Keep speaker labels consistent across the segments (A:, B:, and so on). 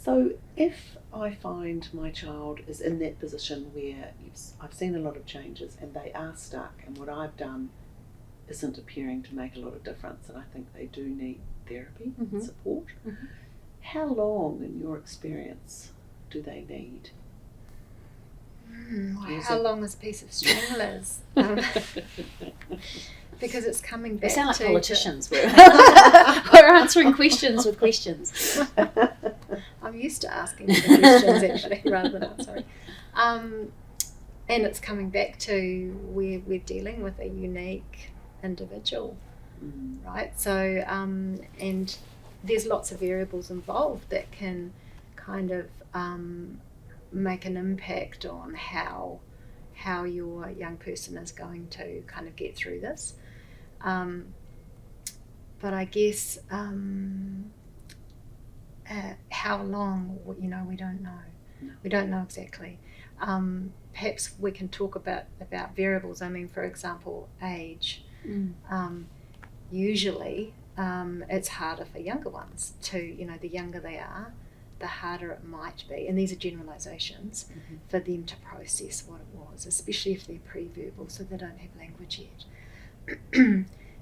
A: So if I find my child is in that position where I've seen a lot of changes and they are stuck, and what I've done isn't appearing to make a lot of difference, and I think they do need therapy and support, how long, in your experience, do they need?
B: How long is a piece of string, Liz? Because it's coming back.
C: We sound like politicians. We're answering questions with questions.
B: I'm used to asking the questions actually, rather than answering. And it's coming back to where we're dealing with a unique individual, right? So, and there's lots of variables involved that can kind of make an impact on how your young person is going to kind of get through this. But I guess how long, we don't know. No. We don't know exactly. Perhaps we can talk about variables. I mean, for example, age. Usually it's harder for younger ones to, the younger they are, the harder it might be, and these are generalisations, for them to process what it was, especially if they're pre-verbal, so they don't have language yet.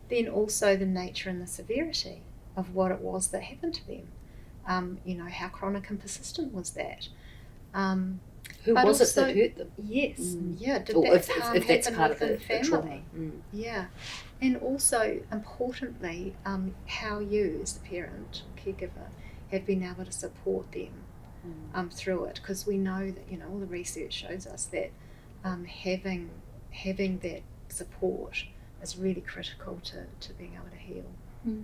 B: Then also the nature and the severity of what it was that happened to them. How chronic and persistent was that?
C: Who was it that hurt them?
B: Yes, yeah. Did
C: or
B: that
C: if that's part of the
B: family?
C: trauma.
B: Yeah, and also importantly, how you as the parent, caregiver, have been able to support them through it, because we know that all the research shows us that having that support is really critical to being able to heal.
A: That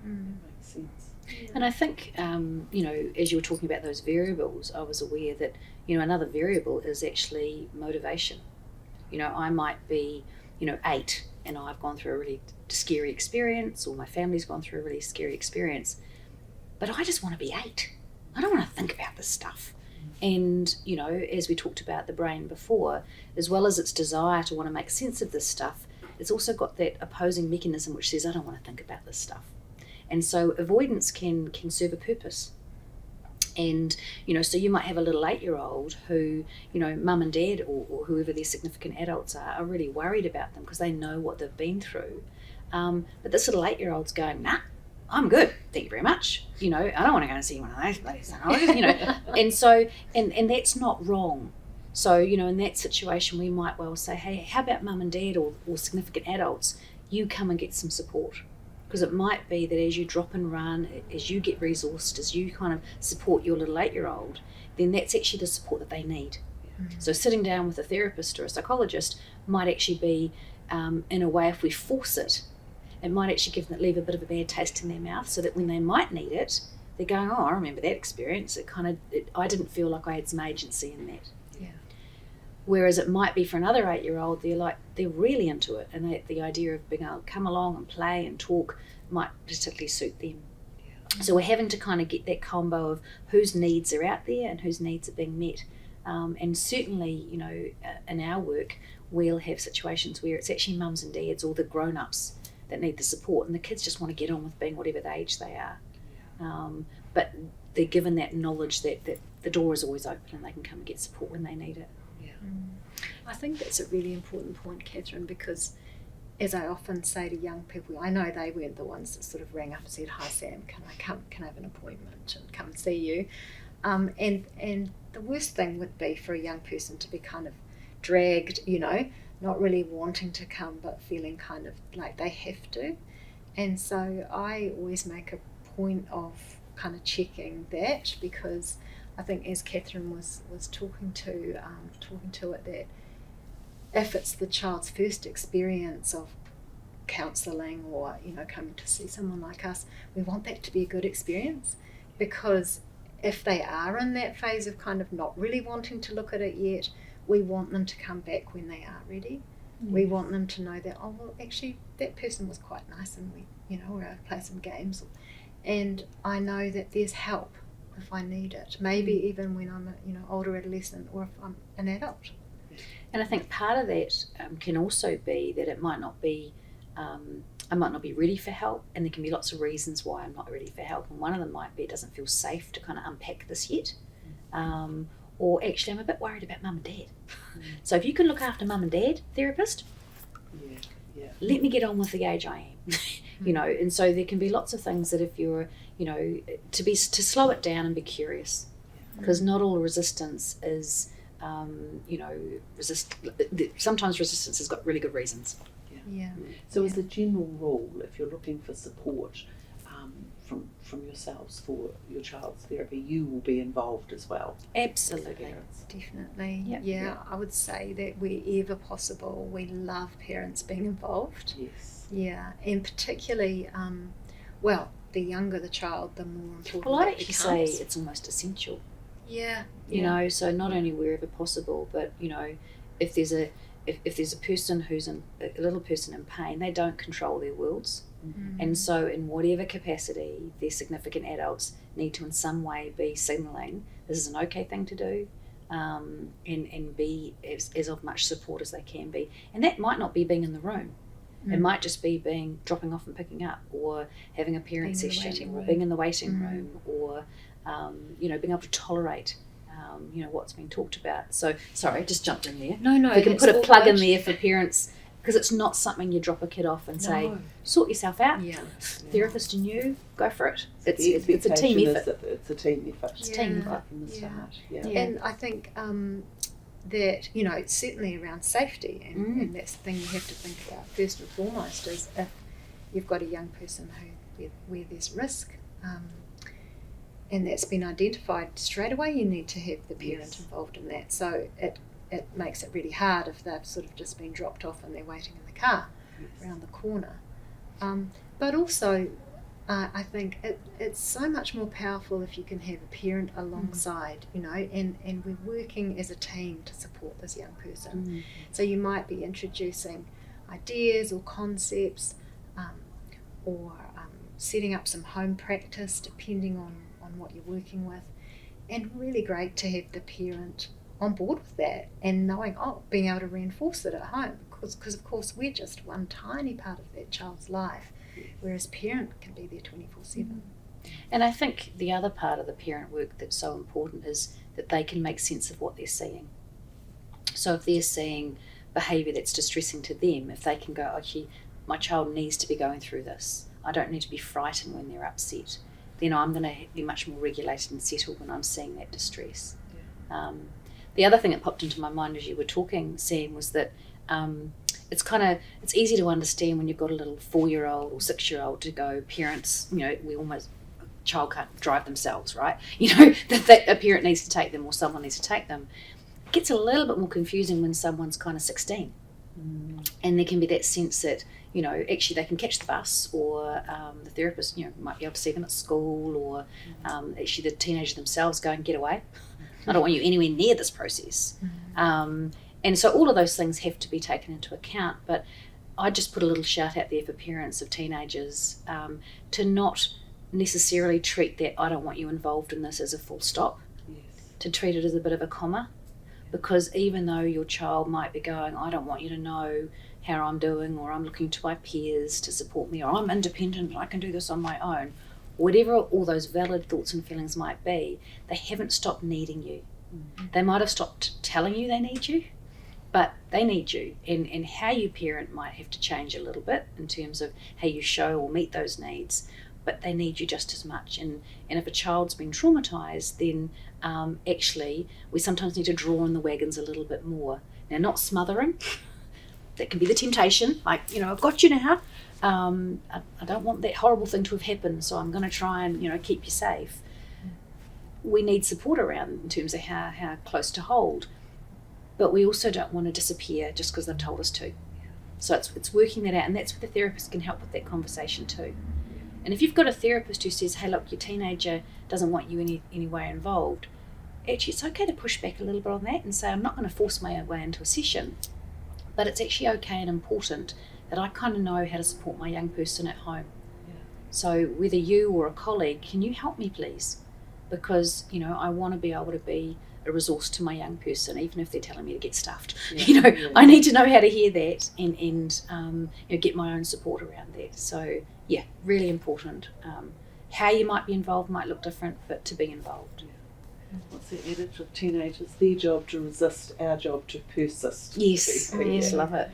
A: makes sense.
B: Yeah.
C: And I think as you were talking about those variables, I was aware that another variable is actually motivation. I might be 8 and I've gone through a really scary experience, or my family's gone through a really scary experience, but I just want to be 8. I don't want to think about this stuff. And, as we talked about the brain before, as well as its desire to want to make sense of this stuff, it's also got that opposing mechanism which says, I don't want to think about this stuff. And so avoidance can serve a purpose. And, so you might have a little 8-year-old who, mum and dad or whoever their significant adults are really worried about them because they know what they've been through. But this little 8-year-old's going, nah, I'm good, thank you very much. I don't want to go and see one of those bloody scenarios, And so, and that's not wrong. So, in that situation, we might well say, hey, how about mum and dad or significant adults, you come and get some support. Because it might be that as you drop and run, as you get resourced, as you kind of support your little 8-year-old, then that's actually the support that they need. So sitting down with a therapist or a psychologist might actually be, in a way, if we force it, it might actually leave a bit of a bad taste in their mouth, so that when they might need it, they're going, oh, I remember that experience. I didn't feel like I had some agency in that.
B: Yeah.
C: Whereas it might be for another 8-year-old, they're really into it, and the idea of being able to come along and play and talk might particularly suit them. Yeah. So we're having to kind of get that combo of whose needs are out there and whose needs are being met. And certainly, in our work, we'll have situations where it's actually mums and dads or the grown-ups that need the support, and the kids just want to get on with being whatever the age they are. But they're given that knowledge that the door is always open and they can come and get support when they need it.
B: I think that's a really important point, Catherine, because as I often say to young people, I know they weren't the ones that sort of rang up and said, hi Sam, can I have an appointment and come and see you? And the worst thing would be for a young person to be kind of dragged, not really wanting to come but feeling kind of like they have to. And so I always make a point of kind of checking that, because I think, as Catherine was talking to it, that if it's the child's first experience of counselling or coming to see someone like us, we want that to be a good experience, because if they are in that phase of kind of not really wanting to look at it yet, we want them to come back when they are ready. We want them to know that, oh well, actually that person was quite nice, and we we're going to play some games, and I know that there's help if I need it, maybe even when I'm a older adolescent or if I'm an adult.
C: And I think part of that can also be that it might not be I might not be ready for help, and there can be lots of reasons why I'm not ready for help. And one of them might be it doesn't feel safe to kind of unpack this yet. Or actually, I'm a bit worried about mum and dad. So if you can look after mum and dad, therapist, let me get on with the age I am. You know, and so there can be lots of things that if you're, you know, to slow it down and be curious, because not all resistance is, you know, sometimes resistance has got really good reasons.
B: Yeah.
A: So as a general rule, if you're looking for support from yourselves for your child's therapy, you will be involved as well.
C: Absolutely.
A: Parents.
B: Definitely.
C: Yep.
B: Yeah, I would say that wherever possible, we love parents being involved.
A: Yes.
B: Yeah, and particularly, well, the younger the child, the more important
C: Well, I'd
B: that
C: actually say
B: becomes.
C: it's almost essential.
B: Yeah.
C: You know, so not only wherever possible, but you know, if there's a person who's a little person in pain, they don't control their worlds. And so in whatever capacity, their significant adults need to in some way be signalling this is an okay thing to do, and be as of much support as they can be. And that might not be being in the room. It might just be dropping off and picking up, or having a parent session, or being in the waiting room, or you know, being able to tolerate you know, what's being talked about. So sorry, I just jumped in there.
B: No,
C: We can
B: that's
C: put a
B: all
C: plug in
B: good.
C: there for parents, because it's not something you drop a kid off and say,
A: No.
C: sort yourself out.
B: Yeah.
C: Therapist and you, go for it.
A: The
C: It's a team
A: expectation is
C: effort.
A: that it's a team effort.
C: It's a team
B: Yeah.
C: effort.
A: From the start. Yeah.
C: Yeah.
B: And I think that, you know, certainly around safety, and that's the thing you have to think about first and foremost, is if you've got a young person where there's risk, and that's been identified straight away, you need to have the parent
A: Yes.
B: involved in that. So it makes it really hard if they've sort of just been dropped off and they're waiting in the car around the corner. But also, I think it's so much more powerful if you can have a parent alongside, you know, and we're working as a team to support this young person. So you might be introducing ideas or concepts, or setting up some home practice depending on what you're working with, and really great to have the parent on board with that and knowing, being able to reinforce it at home, because of course we're just one tiny part of that child's life, whereas parent can be there 24/7.
C: And I think the other part of the parent work that's so important is that they can make sense of what they're seeing. So if they're seeing behaviour that's distressing to them, if they can go, okay, my child needs to be going through this, I don't need to be frightened when they're upset, then I'm going to be much more regulated and settled when I'm seeing that distress. The other thing that popped into my mind as you were talking, Sam, was that it's easy to understand when you've got a little 4-year-old or 6-year-old to go, parents, you know, child can't drive themselves, right? You know, that a parent needs to take them or someone needs to take them. It gets a little bit more confusing when someone's kind of 16. And there can be that sense that, you know, actually they can catch the bus, or the therapist, you know, might be able to see them at school, or actually the teenager themselves go and get away. I don't want you anywhere near this process. And so all of those things have to be taken into account. But I just put a little shout out there for parents of teenagers to not necessarily treat that I don't want you involved in this as a full stop, to treat it as a bit of a comma. Because even though your child might be going, I don't want you to know how I'm doing, or I'm looking to my peers to support me, or I'm independent, I can do this on my own, whatever all those valid thoughts and feelings might be, they haven't stopped needing you. They might have stopped telling you they need you, but they need you. And how you parent might have to change a little bit in terms of how you show or meet those needs, but they need you just as much. And if a child's been traumatised, then actually we sometimes need to draw on the wagons a little bit more. Now, not smothering, that can be the temptation, like, you know, I've got you now, I don't want that horrible thing to have happened, so I'm going to try and, you know, keep you safe. We need support around in terms of how close to hold, but we also don't want to disappear just because they've told us to. So it's working that out, and that's where the therapist can help with that conversation too. And if you've got a therapist who says, hey, look, your teenager doesn't want you any way involved, actually it's okay to push back a little bit on that and say, I'm not going to force my way into a session, but it's actually okay and important that I kind of know how to support my young person at home. So whether you or a colleague, can you help me please? Because, you know, I want to be able to be a resource to my young person, even if they're telling me to get stuffed.
A: Yeah,
C: You know,
A: yeah.
C: I need to know how to hear that and you know, get my own support around that. So yeah, really important. How you might be involved might look different, but to be involved.
A: What's the adage of teenagers? Their job to resist, our job to persist.
C: Yes,
A: Yeah.
C: yes, love it.